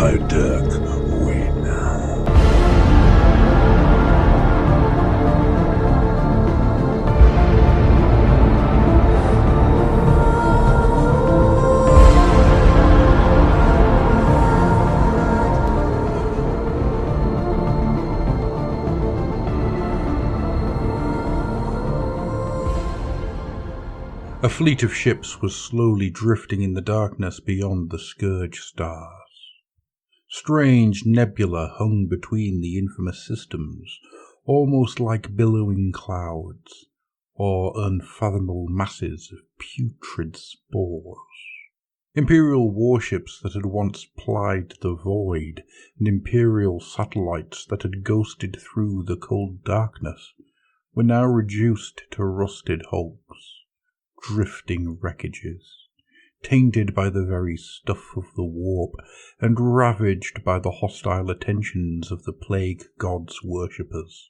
by dark win. A fleet of ships was slowly drifting in the darkness beyond the Scourge stars. Strange nebula hung between the infamous systems, almost like billowing clouds, or unfathomable masses of putrid spores. Imperial warships that had once plied the void, and Imperial satellites that had ghosted through the cold darkness, were now reduced to rusted hulks. Drifting wreckages, tainted by the very stuff of the warp, and ravaged by the hostile attentions of the plague god's worshippers.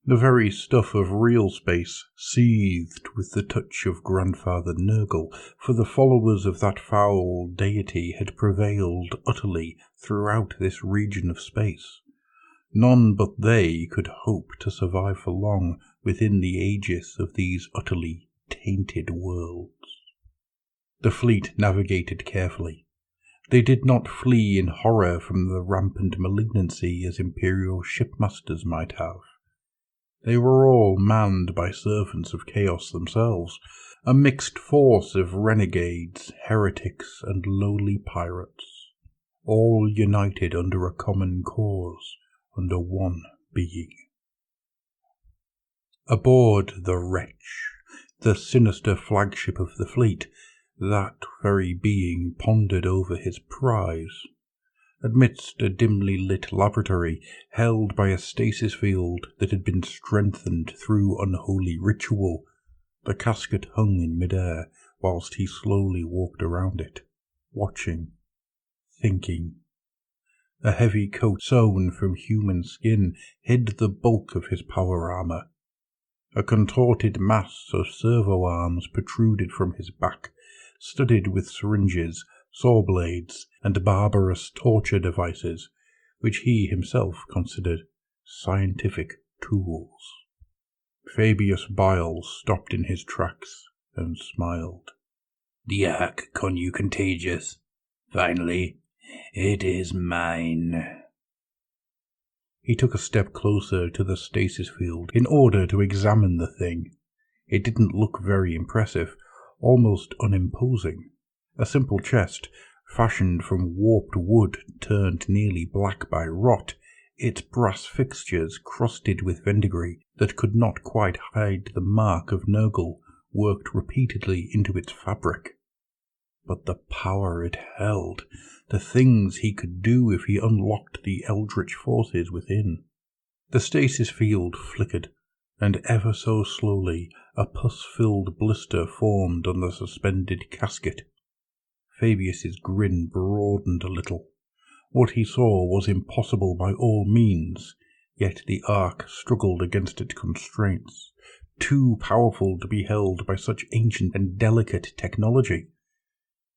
The very stuff of real space seethed with the touch of Grandfather Nurgle, for the followers of that foul deity had prevailed utterly throughout this region of space. None but they could hope to survive for long within the aegis of these utterly tainted worlds. The fleet navigated carefully. They did not flee in horror from the rampant malignancy as Imperial shipmasters might have. They were all manned by servants of chaos themselves, a mixed force of renegades, heretics, and lowly pirates, all united under a common cause, under one being. Aboard the Wretch, the sinister flagship of the fleet, that very being pondered over his prize. Amidst a dimly lit laboratory held by a stasis field that had been strengthened through unholy ritual, the casket hung in midair whilst he slowly walked around it, watching, thinking. A heavy coat sewn from human skin hid the bulk of his power armour. A contorted mass of servo arms protruded from his back, studded with syringes, saw blades, and barbarous torture devices, which he himself considered scientific tools. Fabius Bile stopped in his tracks and smiled. "The Ark contagious. Finally, it is mine." He took a step closer to the stasis field in order to examine the thing. It didn't look very impressive, almost unimposing. A simple chest, fashioned from warped wood turned nearly black by rot, its brass fixtures crusted with vendigry that could not quite hide the mark of Nurgle, worked repeatedly into its fabric. But the power it held, the things he could do if he unlocked the eldritch forces within. The stasis field flickered, and ever so slowly a pus-filled blister formed on the suspended casket. Fabius's grin broadened a little. What he saw was impossible by all means, yet the Ark struggled against its constraints, too powerful to be held by such ancient and delicate technology.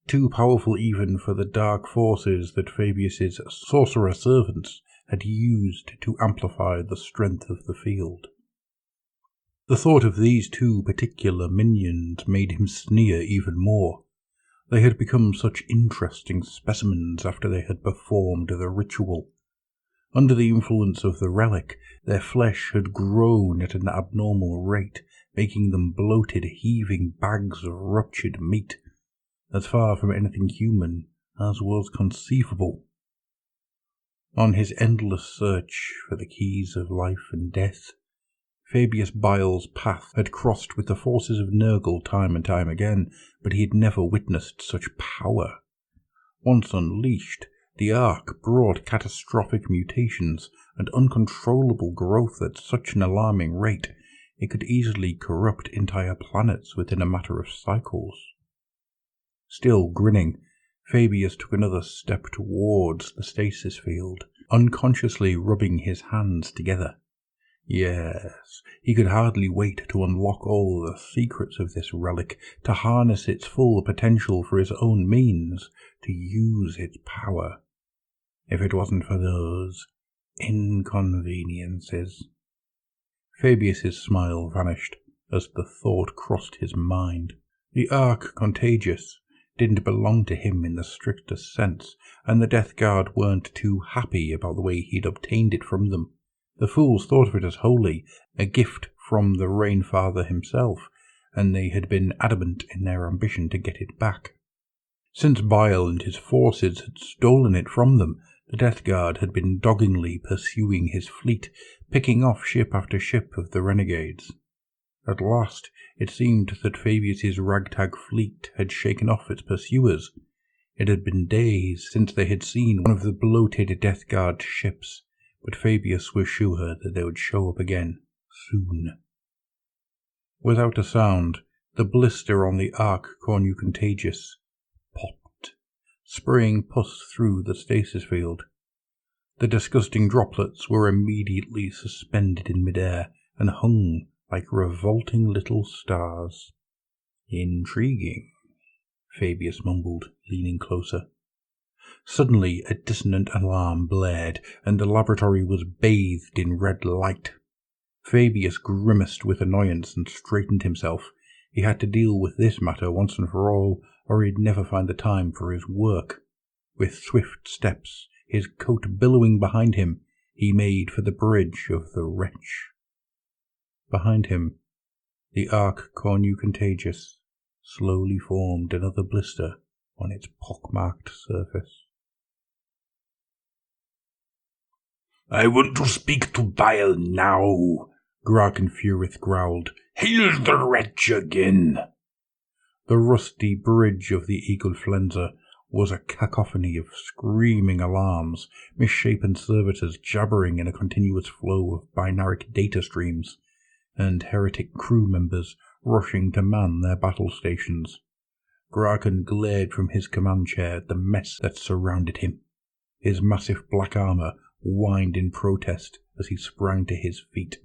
Too powerful even for the dark forces that Fabius's sorcerer servants had used to amplify the strength of the field. The thought of these two particular minions made him sneer even more. They had become such interesting specimens after they had performed the ritual. Under the influence of the relic, their flesh had grown at an abnormal rate, making them bloated, heaving bags of ruptured meat, as far from anything human as was conceivable. On his endless search for the keys of life and death, Fabius Bile's path had crossed with the forces of Nurgle time and time again, but he had never witnessed such power. Once unleashed, the Ark brought catastrophic mutations and uncontrollable growth at such an alarming rate it could easily corrupt entire planets within a matter of cycles. Still grinning, Fabius took another step towards the stasis field, unconsciously rubbing his hands together. Yes, he could hardly wait to unlock all the secrets of this relic, to harness its full potential for his own means, to use its power. If it wasn't for those inconveniences. Fabius's smile vanished as the thought crossed his mind. The Ark Contagious didn't belong to him in the strictest sense, and the Death Guard weren't too happy about the way he'd obtained it from them. The fools thought of it as holy, a gift from the Rainfather himself, and they had been adamant in their ambition to get it back. Since Bile and his forces had stolen it from them, the Death Guard had been doggedly pursuing his fleet, picking off ship after ship of the renegades. At last, it seemed that Fabius's ragtag fleet had shaken off its pursuers. It had been days since they had seen one of the bloated Death Guard ships, but Fabius was sure that they would show up again soon. Without a sound, the blister on the Ark Contagious popped, spraying pus through the stasis field. The disgusting droplets were immediately suspended in midair and hung like revolting little stars. Intriguing, Fabius mumbled, leaning closer. Suddenly a dissonant alarm blared, and the laboratory was bathed in red light. Fabius grimaced with annoyance and straightened himself. He had to deal with this matter once and for all, or he'd never find the time for his work. With swift steps, his coat billowing behind him, he made for the bridge of the wretch. Behind him, the Ark Contagious slowly formed another blister on its pockmarked surface. "I want to speak to Bile now," Grakenfurith growled. "Hail the wretch again." The rusty bridge of the Eagle Flenser was a cacophony of screaming alarms, misshapen servitors jabbering in a continuous flow of binaric data streams, and heretic crew members rushing to man their battle stations. Graken glared from his command chair at the mess that surrounded him. His massive black armor whined in protest as he sprang to his feet.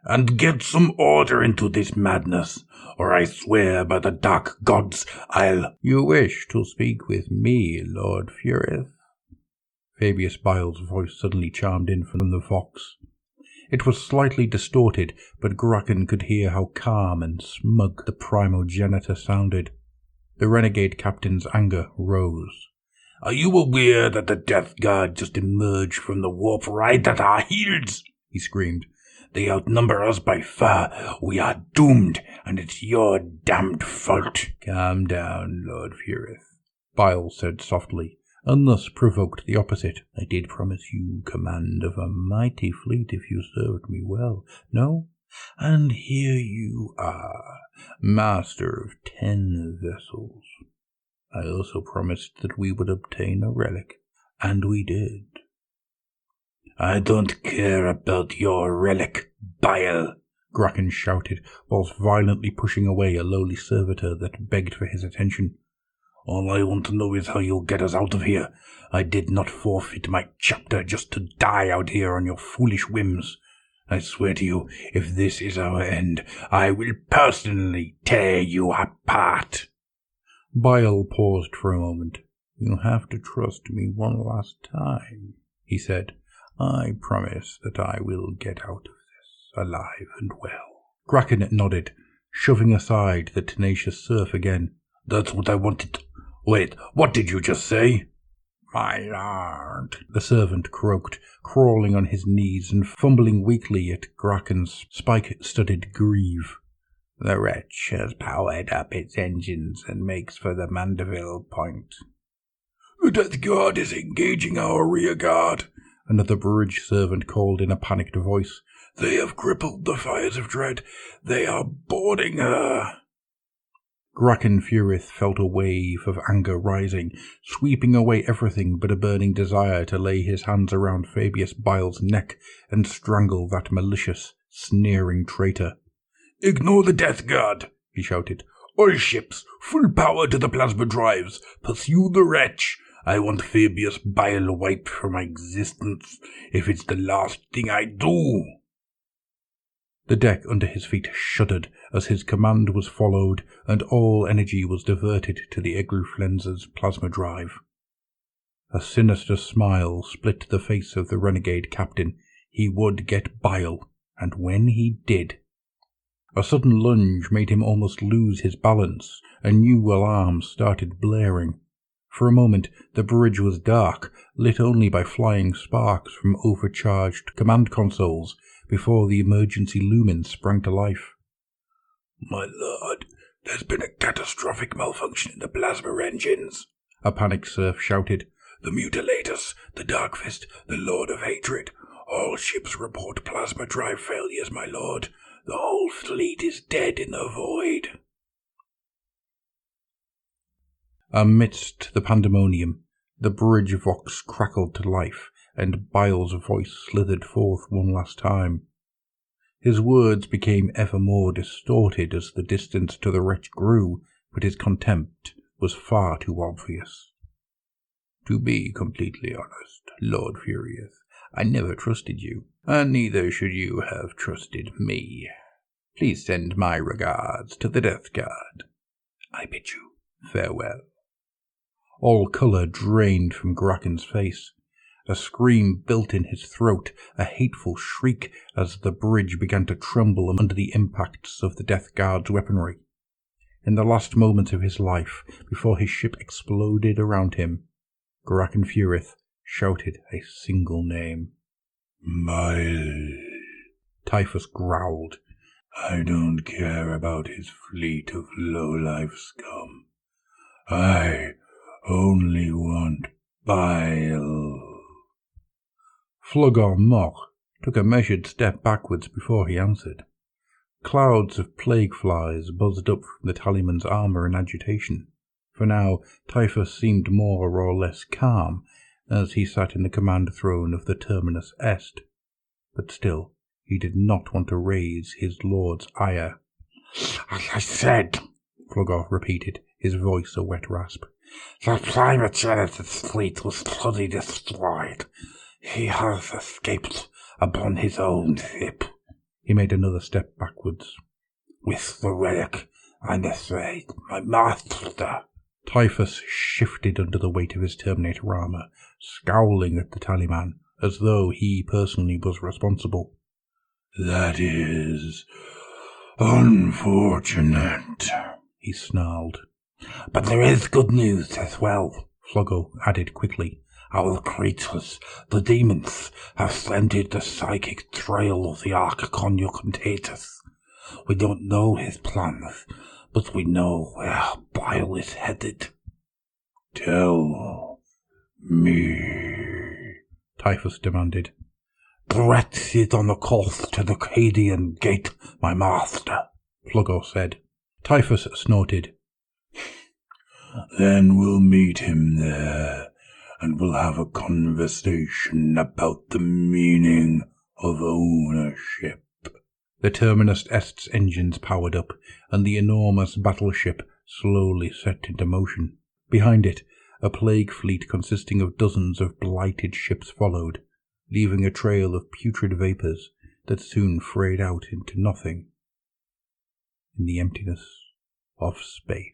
"And get some order into this madness, or I swear by the dark gods I'll—" "You wish to speak with me, Lord Furith?" Fabius Bile's voice suddenly chimed in from the vox. It was slightly distorted, but Graken could hear how calm and smug the Primogenitor sounded. The renegade captain's anger rose. "Are you aware that the Death Guard just emerged from the warp right at our heels?" he screamed. "They outnumber us by far. We are doomed, and it's your damned fault." "Calm down, Lord Furith," Bile said softly, and thus provoked the opposite. "I did promise you command of a mighty fleet if you served me well. No? And here you are, master of 10 vessels. I also promised that we would obtain a relic, and we did." "I don't care about your relic, Bile," Graken shouted, whilst violently pushing away a lowly servitor that begged for his attention. "All I want to know is how you'll get us out of here. I did not forfeit my chapter just to die out here on your foolish whims. I swear to you, if this is our end, I will personally tear you apart." Bile paused for a moment. "You'll have to trust me one last time," he said. "I promise that I will get out of this alive and well." Graken nodded, shoving aside the tenacious serf again. "That's what I wanted. Wait, what did you just say?" "My lord," the servant croaked, crawling on his knees and fumbling weakly at Graken's spike-studded greave. "The wretch has powered up its engines and makes for the Mandeville point." "The Death Guard is engaging our rear guard," another bridge servant called in a panicked voice. "They have crippled the Fires of Dread. They are boarding her." Grakenfurith felt a wave of anger rising, sweeping away everything but a burning desire to lay his hands around Fabius Bile's neck and strangle that malicious, sneering traitor. "Ignore the Death Guard," he shouted. "All ships, full power to the plasma drives. Pursue the wretch. I want Fabius Bile wiped from my existence, if it's the last thing I do." The deck under his feet shuddered as his command was followed, and all energy was diverted to the Igloo Flenser's plasma drive. A sinister smile split the face of the renegade captain. He would get Bile, and when he did... A sudden lunge made him almost lose his balance. A new alarm started blaring. For a moment the bridge was dark, lit only by flying sparks from overcharged command consoles, before the emergency lumens sprang to life. "My lord, there's been a catastrophic malfunction in the plasma engines," a panic serf shouted. "The Mutilators, the Dark Fist, the Lord of Hatred. All ships report plasma drive failures, my lord. The whole fleet is dead in the void." Amidst the pandemonium, the bridge vox crackled to life, and Bile's voice slithered forth one last time. His words became ever more distorted as the distance to the wretch grew, but his contempt was far too obvious. "To be completely honest, Lord Furious, I never trusted you, and neither should you have trusted me. Please send my regards to the Death Guard. I bid you farewell." All colour drained from Graken's face. A scream built in his throat, a hateful shriek as the bridge began to tremble under the impacts of the Death Guard's weaponry. In the last moments of his life, before his ship exploded around him, Graken Furith shouted a single name. "Bile." Typhus growled. "I don't care about his fleet of low-life scum. I only want Bile." Flogor Mor took a measured step backwards before he answered. Clouds of plague flies buzzed up from the tallyman's armour in agitation. For now, Typhus seemed more or less calm as he sat in the command throne of the Terminus Est. But still, he did not want to raise his lord's ire. "As I said," Flogor repeated, his voice a wet rasp, "the Primogenitor's fleet was totally destroyed. He has escaped upon his own ship." He made another step backwards. "With the relic, I'm afraid, my master." Typhus shifted under the weight of his Terminator armour, scowling at the tallyman, as though he personally was responsible. "That is unfortunate," he snarled. "But there is good news as well," Flogor added quickly. "Our creatures, the demons, have scented the psychic trail of the Archconjunctatus. We don't know his plans, but we know where Bile is headed." "Tell me," Typhus demanded. "Threat is on the course to the Cadian Gate, my master," Flogor said. Typhus snorted. "Then we'll meet him there, and we'll have a conversation about the meaning of ownership." The Terminus Est's engines powered up, and the enormous battleship slowly set into motion. Behind it, a plague fleet consisting of dozens of blighted ships followed, leaving a trail of putrid vapours that soon frayed out into nothing in the emptiness of space.